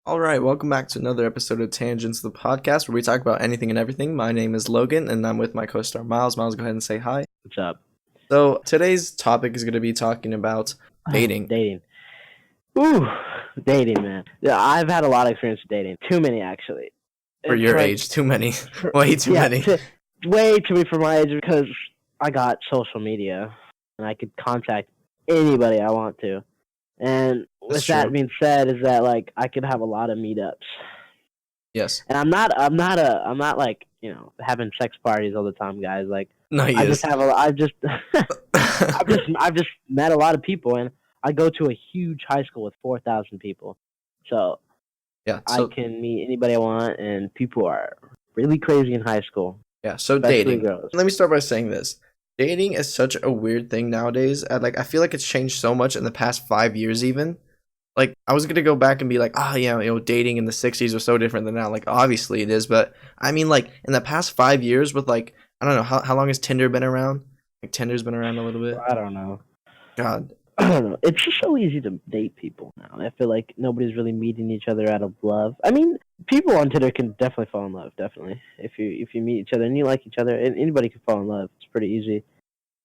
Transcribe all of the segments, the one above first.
All right, welcome back to another episode of Tangents, the podcast where we talk about anything and everything. My name is Logan, and I'm with my co-star Miles. Miles, go ahead and say hi. What's up? So today's topic is going to be talking about dating. Dating. Ooh, dating, man. Yeah, I've had a lot of experience with dating. Too many, actually. For It's your like- age, too many, way too many. Way too many for my age because I got social media and I could contact anybody I want to. And with That's that true. being said, is that like I could have a lot of meetups. Yes. And I'm not like having sex parties all the time, guys. Like No, he I is. just have I've just met a lot of people, and I go to a huge high school with 4,000 people, so Yeah. I So can meet anybody I want, and people are really crazy in high school, yeah. So especially dating. girls. Let me start by saying this. Dating is such a weird thing nowadays. I feel like it's changed so much in the past 5 years, even. Like I was gonna go back and be like, oh yeah, dating in the '60s was so different than now. Like obviously it is, but I mean, like in the past 5 years, with like I don't know how long has Tinder been around? Like Tinder's been around a little bit. I don't know. God, I don't know. It's just so easy to date people now. I feel like nobody's really meeting each other out of love. I mean, people on Tinder can definitely fall in love. Definitely, if you meet each other and you like each other, and anybody can fall in love. It's pretty easy.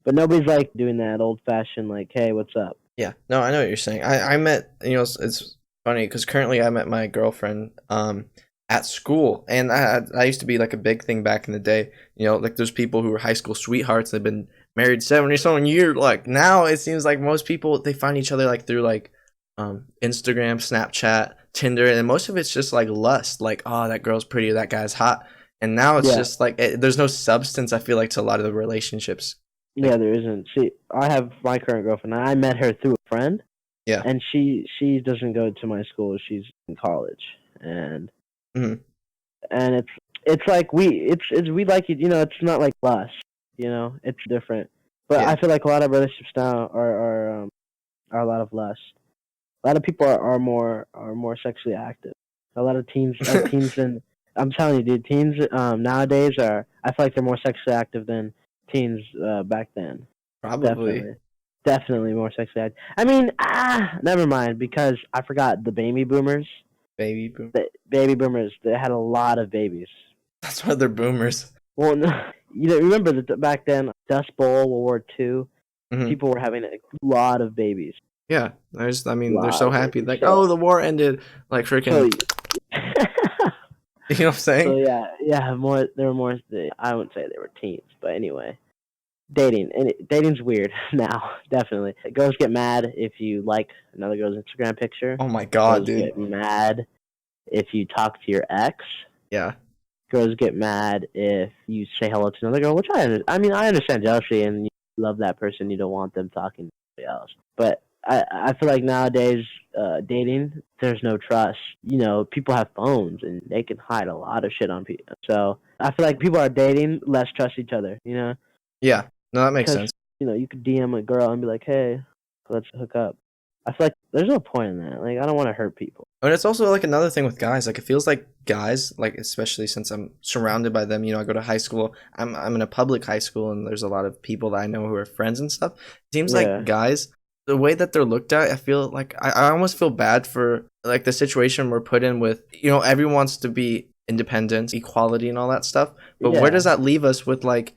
But nobody's like doing that old fashioned like, hey, what's up? yeah, no, I know what you're saying. I met it's funny because currently I met my girlfriend at school, and I used to be like a big thing back in the day. Like there's people who were high school sweethearts. They've been married 70 years. Like now it seems like most people they find each other like through like Instagram, Snapchat, Tinder, and most of it's just like lust. Like, oh, that girl's pretty, that guy's hot, and now it's Yeah. just like there's no substance. I feel like to a lot of the relationships. Yeah, there isn't. See, I have my current girlfriend. I met her through a friend. Yeah. And she doesn't go to my school. She's in college, and Mhm. and it's like we like it. It's not like lust. It's different. But Yeah. I feel like a lot of relationships now are a lot of lust. A lot of people are more sexually active. A lot of teens and I'm telling you, dude, teens nowadays are. I feel like they're more sexually active than teens back then. Probably. Definitely more sexually active. I mean, never mind, because I forgot the baby boomers. Baby boom. The baby boomers, they had a lot of babies. That's why they're boomers. Well, no, remember that back then, Dust Bowl, World War II, Mhm. people were having a lot of babies. Yeah, they're Lot so of happy. babies. Like, So- oh, the war ended. Like, freaking, you know what I'm saying? So yeah, more. There were more. I wouldn't say they were teens, but anyway, dating's weird now. Definitely, girls get mad if you like another girl's Instagram picture. Oh my god, Girls dude. get mad if you talk to your ex. Yeah, Girls get mad if you say hello to another girl, which I understand jealousy and you love that person. You don't want them talking to somebody else. But I feel like nowadays, dating, there's no trust. People have phones and they can hide a lot of shit on people. So I feel like people are dating, less trust each other, yeah. No, that makes Because, sense. you could DM a girl and be like, hey, let's hook up. I feel like there's no point in that. Like, I don't want to hurt people. And it's also like another thing with guys. Like, it feels like guys, like especially since I'm surrounded by them. I go to high school. I'm in a public high school, and there's a lot of people that I know who are friends and stuff. It seems Yeah. like guys, the way that they're looked at, I feel like I almost feel bad for like the situation we're put in with. Everyone wants to be independent, equality, and all that stuff. But where Yeah. does that leave us with like,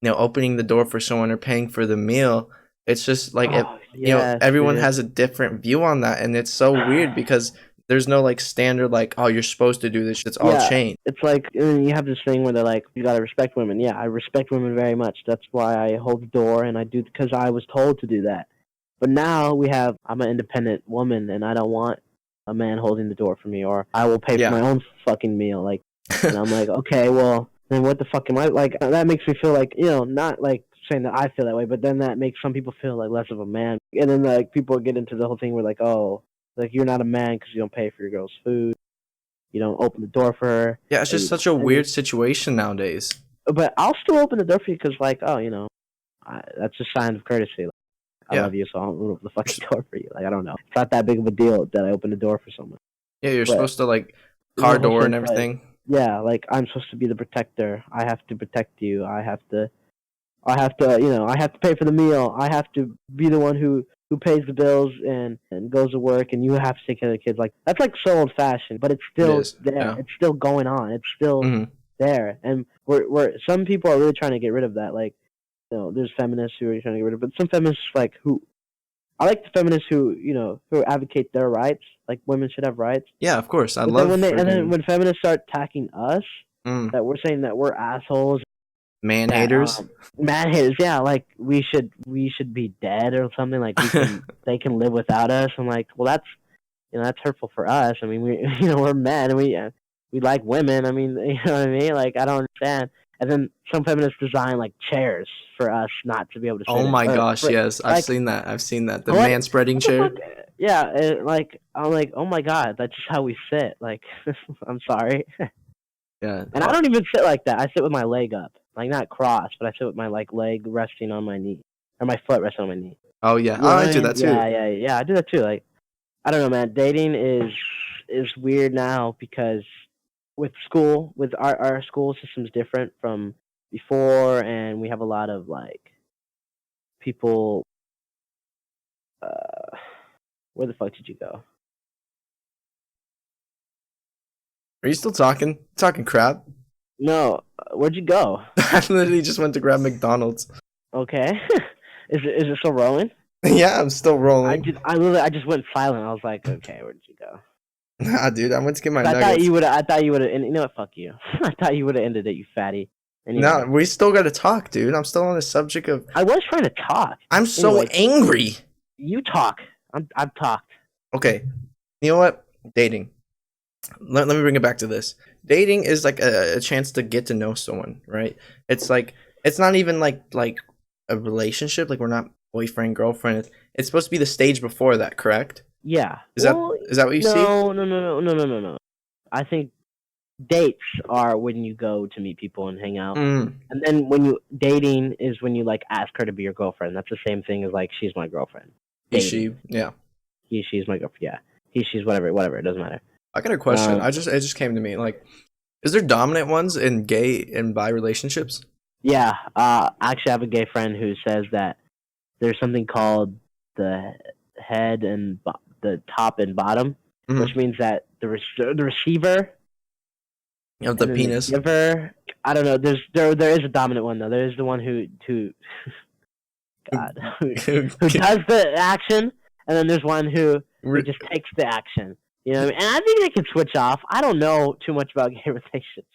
opening the door for someone or paying for the meal? It's just like Yes, everyone dude. has a different view on that, and it's so weird because there's no like standard like, oh, you're supposed to do this. It's all Yeah. changed. It's like you have this thing where they're like, you gotta respect women. Yeah, I respect women very much. That's why I hold the door, and I do because I was told to do that. But now I'm an independent woman, and I don't want a man holding the door for me, or I will pay Yeah. for my own fucking meal. Like, and I'm like, okay, well, then what the fuck am I like? That makes me feel like not like saying that I feel that way, but then that makes some people feel like less of a man, and then like people get into the whole thing where like, oh, like you're not a man because you don't pay for your girl's food, you don't open the door for her. Yeah, it's just And- such a and- weird situation nowadays. But I'll still open the door for you because like, oh, that's a sign of courtesy. Like, I Yeah. love you, so I'll open the fucking door for you. Like, I don't know, it's not that big of a deal that I open the door for someone. Yeah, you're But- supposed to like car the whole door and thing, like, everything. Yeah, like I'm supposed to be the protector. I have to protect you. I have to, I have to pay for the meal. I have to be the one who who pays the bills and goes to work, and you have to take care of the kids. Like that's like so old fashioned, but it's It still is. there. Yeah. It's still going on. It's still Hmm. there, and we're some people are really trying to get rid of that. Like, there's feminists who are trying to get rid of it, but some feminists like who I like the feminists who advocate their rights, like women should have rights. Yeah, of course. I But then love when freaking feminists start attacking us, mm, that we're saying that we're assholes, man that haters. man haters, yeah, like we should be dead or something. Like they can live without us. I'm like, well, that's hurtful for us. I mean, we we're men and we like women. I mean, you know what I mean? Like I don't understand. And then some feminists design like chairs for us not to be able to Oh sit in, my or gosh, for yes, I've like seen that. I've seen that. The what man spreading what the chair. fuck? Yeah, like I'm like, oh my god, that's just how we sit. Like, I'm sorry, Yeah. and I don't even sit like that. I sit with my leg up, like not crossed, but I sit with my like leg resting on my knee, or my foot resting on my knee. Oh yeah. You Oh, know I what I do mean? that too. Yeah, yeah, yeah. I do that too. Like, I don't know, man. Dating is weird now because with our school system's different from before, and we have a lot of like people. Uh, where the fuck did you go? Are you still talking? Talking crap? No, where'd you go? I literally just went to grab McDonald's. Okay, is it still rolling? Yeah, I'm still rolling. I just went silent. I was like, okay, where did you go? Nah, dude, I went to get my 'Cause nuggets. I thought you would have. And you know what? Fuck you. I thought you would have ended it, you fatty. No, Anyway, we still gotta talk, dude. I'm still on the subject of. I was trying to talk. I'm so Anyway, angry. you talk. I've talked. Okay, you know what? Dating. Let me bring it back to this. Dating is like a chance to get to know someone, right? It's like it's not even like a relationship. Like we're not boyfriend girlfriend. It's supposed to be the stage before that, correct? Yeah. Is that Well, is that what you see? no, no, no, no, no, no, no, no. I think dates are when you go to meet people and hang out. Mm, And then when you dating is when you like ask her to be your girlfriend. That's the same thing as like she's my girlfriend. he, Dating. she, yeah. She's my girlfriend. Yeah. She's whatever. It doesn't matter. I got a question. Um, It just came to me. Like, is there dominant ones in gay and bi relationships? yeah. Actually, I have a gay friend who says that there's something called the head and the top and bottom, Mhm. which means that the receiver You know, the and then the penis. giver. I don't know. There is a dominant one though. There is the one who God who does the action, and then there's one who just takes the action. You know what I mean? And I think they can switch off. I don't know too much about gay relationships.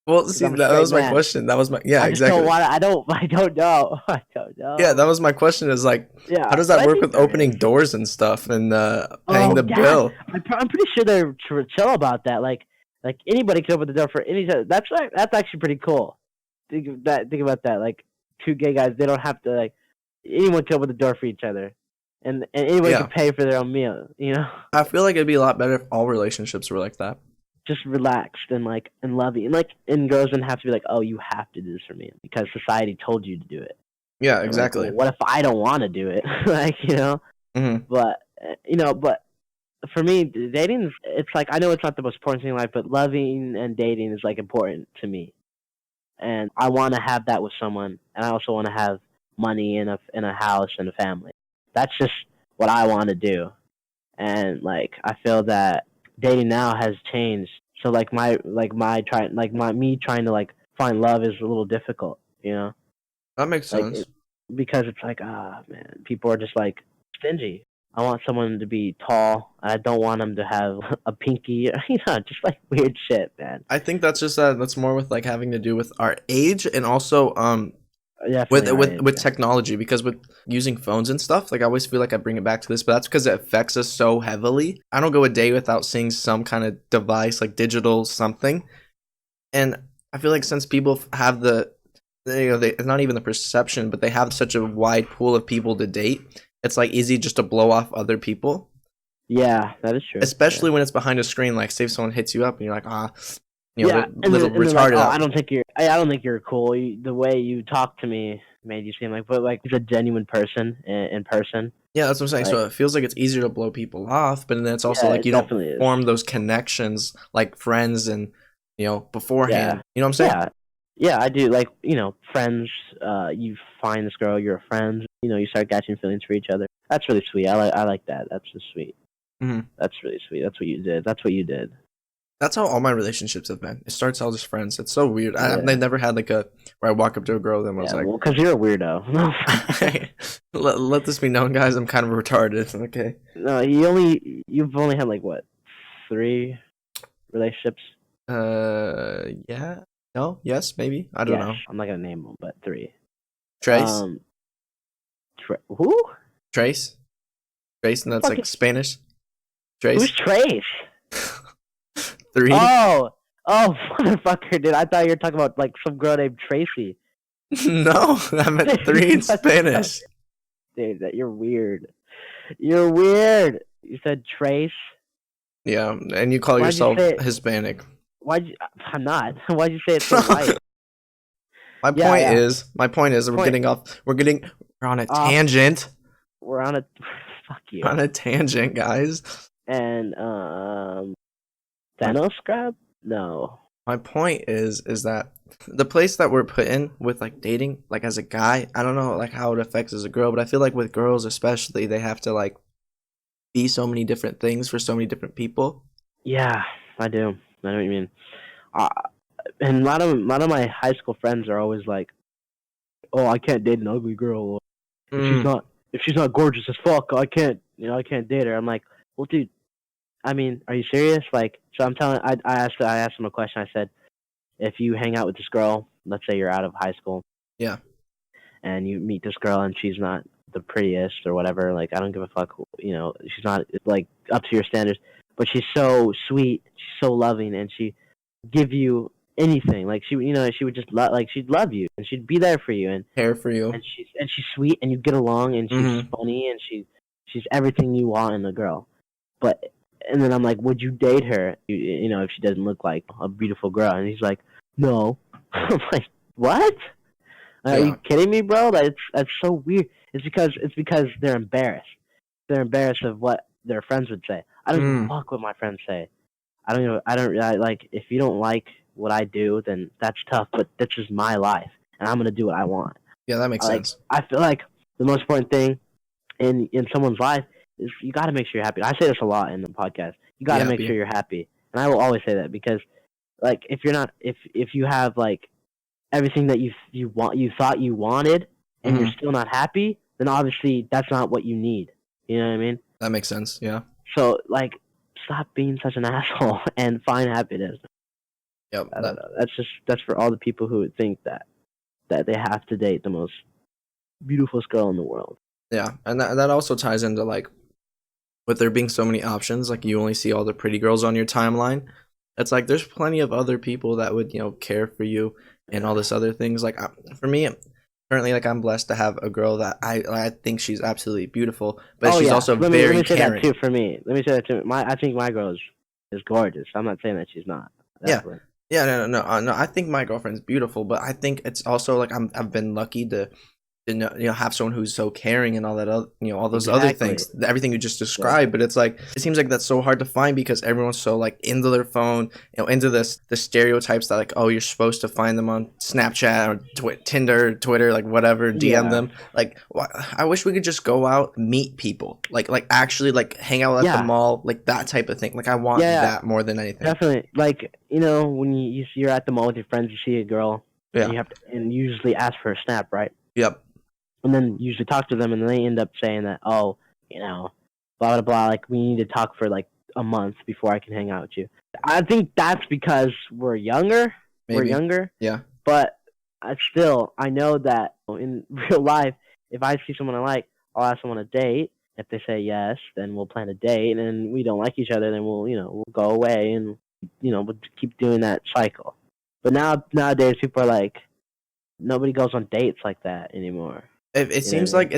Well, 'Cause see, I'm a that straight was my man. question. That was my yeah, I just don't exactly. want to. I don't know. I don't know. Yeah, that was my question. Is like, Yeah. how does but that I work think with there opening is. doors and stuff and paying Oh the yeah, bill? I'm pretty sure they're chill about that. Like anybody can open the door for any. That's actually pretty cool. Think about that. Like two gay guys, they don't have to like anyone can open the door for each other, and anyone Yeah, can pay for their own meal. You know, I feel like it'd be a lot better if all relationships were like that. just relaxed and like and loving, and like and girls don't have to be like, oh, you have to do this for me because society told you to do it. Yeah, And like, well, exactly. what if I don't want to do it? Like Hmm. but but for me, dating, it's like I know it's not the most important thing in life, but loving and dating is like important to me, and I want to have that with someone, and I also want to have money in a house and a family. That's just what I want to do, and like I feel that dating now has changed. So my me trying to like find love is a little difficult, That makes like sense. because it's like man, people are just like stingy. I want someone to be tall. I don't want them to have a pinky. Just like weird shit, man. I think that's just that's more with like having to do with our age and also with Definitely our age, yeah. technology because with using phones and stuff, like I always feel like I bring it back to this, but that's because it affects us so heavily. I don't go a day without seeing some kind of device like digital something, and I feel like since people have it's not even the perception, but they have such a wide pool of people to date. It's like easy just to blow off other people, Yeah, that is true. especially when it's behind a screen. Like, say if someone hits you up and you're like, Yeah, they're a little and they're like, retarded oh, out. I don't think you're cool. The way you talk to me made you seem like, but like he's a genuine person in person. Yeah, that's what I'm saying. Like, So it feels like it's easier to blow people off, but then it's also yeah, like it you don't definitely is. form those connections like friends and beforehand. Yeah, You know what I'm saying? yeah, Yeah, I do. Like, friends. You find this girl, you're friends. You start catching feelings for each other. That's really sweet. I like that. That's just sweet. Hmm. That's really sweet. That's what you did. That's what you did. That's how all my relationships have been. It starts all just friends. It's so weird. I've Yeah. never had like a where I walk up to a girl and I was Yeah. like, Well, because you're a weirdo. No. let this be known, guys. I'm kind of retarded. Okay. No. You've only had like what, 3 relationships? Yeah. No. Yes. Maybe. I don't Yes. know. I'm not gonna name them, but 3. Trace. Um. Who? Trace. Trace, and that's Fucking. like Spanish. Who's Trace. Trace? 3. Oh. Oh, motherfucker, dude! I thought you were talking about like some girl named Tracy. No, I meant 3 in Spanish. Dude, you're weird. You're weird. You said Trace. Yeah, and you call Why'd you yourself say it? Hispanic. I'm not. Why'd you say it so white? My Yeah, point yeah. is, we're on a Off. tangent. We're on a. Fuck you. On a tangent, guys. And Thanos grab? No. My point is that the place that we're put in with like dating, like as a guy, I don't know like how it affects as a girl, but I feel like with girls especially, they have to like be so many different things for so many different people. Yeah, I do. I know what you mean. Uh, and a lot of my high school friends are always like, "Oh, I can't date an ugly girl. If she's Mm, not if she's not gorgeous as fuck, I can't date her." I'm like, "Well, dude, I mean, are you serious?" Like, so I asked him a question. I said, if you hang out with this girl, let's say you're out of high school, yeah, and you meet this girl and she's not the prettiest or whatever, like I don't give a fuck, she's not like up to your standards, but she's so sweet, she's so loving, and she give you anything. Like she would just like she'd love you and she'd be there for you, and hair for you. and she's sweet and you get along and she's Mm-hmm. funny and she's everything you want in a girl. But and then I'm like, would you date her? If she doesn't look like a beautiful girl? And he's like, no. I'm like, what? Are you Yeah. kidding me, bro? That's so weird. It's because they're embarrassed. They're embarrassed of what their friends would say. I don't give a Mm. fuck what my friends say. I like, if you don't like what I do, then that's tough. But this is my life, and I'm gonna do what I want. Yeah, that makes sense. I feel like the most important thing in someone's life is you got to make sure you're happy. I say this a lot in the podcast. You got to Yeah, make sure you're happy, and I will always say that because, like, if you're not, if you have like everything that you thought you wanted, and you're Mhm. still not happy, then obviously that's not what you need. You know what I mean? That makes sense. Yeah. So like, stop being such an asshole and find happiness. Yep. I don't know. That's for all the people who would think that they have to date the most beautiful girl in the world. Yeah, and that also ties into like with there being so many options, like you only see all the pretty girls on your timeline. It's like there's plenty of other people that would care for you and all this other things. Like for me, currently, like I'm blessed to have a girl that I think she's absolutely beautiful, but Oh she's yeah, also let me very say that caring. too. For me, let me say that too. I think my girl is gorgeous. I'm not saying that she's not. Yeah, Definitely. yeah, no. I think my girlfriend's beautiful, but I think it's also like I've been lucky to have someone who's so caring and all that other, all those other Exactly. things, everything you just described. But it's like it seems like that's so hard to find because everyone's so like into their phone, into the stereotypes that like, oh, you're supposed to find them on Snapchat or Tinder, Twitter, like whatever, DM them. Like I wish we could just go out, meet people, like actually like hang out at the mall, like that type of thing. Like I want that more than anything. Definitely. Like when you're at the mall with your friends, you see a girl, and you have to and you usually ask for a snap, right? Yep. And then usually talk to them, and they end up saying that, oh, blah blah blah. Like we need to talk for like a month before I can hang out with you. I think that's because we're younger. Maybe. We're younger. Yeah. But I know that in real life, if I see someone I like, I'll ask them on a date. If they say yes, then we'll plan a date. And then we don't like each other, then we'll go away and we'll keep doing that cycle. But nowadays, people are like, nobody goes on dates like that anymore. It seems like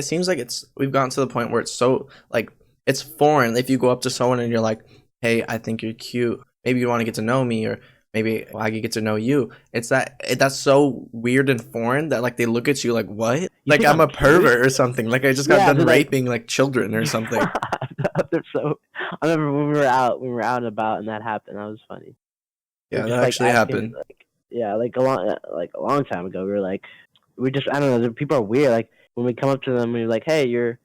we've gotten to the point where it's so like it's foreign if you go up to someone and you're like, hey, I think you're cute, maybe you want to get to know me, or maybe I could get to know you. That's so weird and foreign that like they look at you like, what, like I'm a pervert or something, like I just got done raping like children or something. So I remember when we were out and about and that happened. That was funny. Yeah, that actually happened. yeah, like a long time ago, we were like, we just, I don't know, people are weird. Like when we come up to them and we're like, hey, you're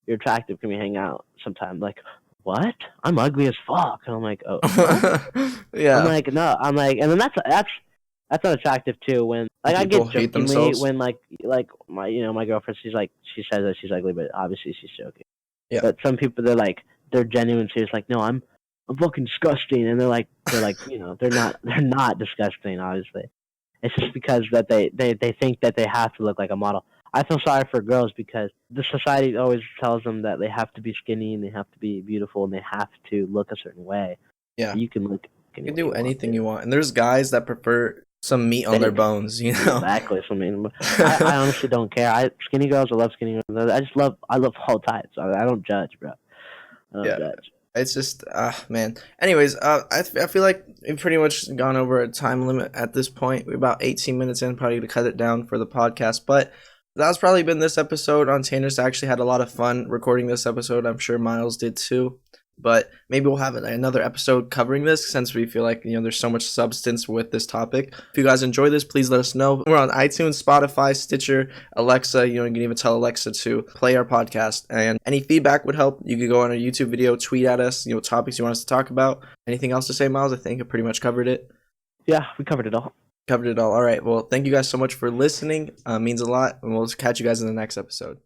attractive, can we hang out sometime? Like, what? I'm ugly as fuck. And I'm like, oh, what? I'm Yeah. like, no, I'm like, and then that's unattractive too. When When like I people get hate jokingly themselves. when like my my girlfriend, she's like, she says that she's ugly, but obviously she's joking. Yeah. But some people, they're genuine serious, like, no, I'm fucking disgusting, and they're like they're not disgusting, obviously. It's just because that they think that they have to look like a model. I feel sorry for girls because the society always tells them that they have to be skinny and they have to be beautiful and they have to look a certain way. Yeah. You can look You any can way do you want anything to. you want. And there's guys that prefer some meat on their They, bones, you know? exactly. So, I mean, I honestly don't care. Skinny girls, I love skinny girls. I love all types. I don't judge, bro. I don't Yeah. judge. It's just, man. Anyways, I feel like we've pretty much gone over a time limit at this point. We're about 18 minutes in, probably to cut it down for the podcast. But that's probably been this episode on Tanners. I actually had a lot of fun recording this episode. I'm sure Miles did too. But maybe we'll have another episode covering this since we feel like, there's so much substance with this topic. If you guys enjoy this, please let us know. We're on iTunes, Spotify, Stitcher, Alexa. You can even tell Alexa to play our podcast. And any feedback would help. You could go on a YouTube video, tweet at us, topics you want us to talk about. Anything else to say, Miles? I think I pretty much covered it. Yeah, we covered it all. Covered it all. All right. Well, thank you guys so much for listening. Means a lot. And we'll catch you guys in the next episode.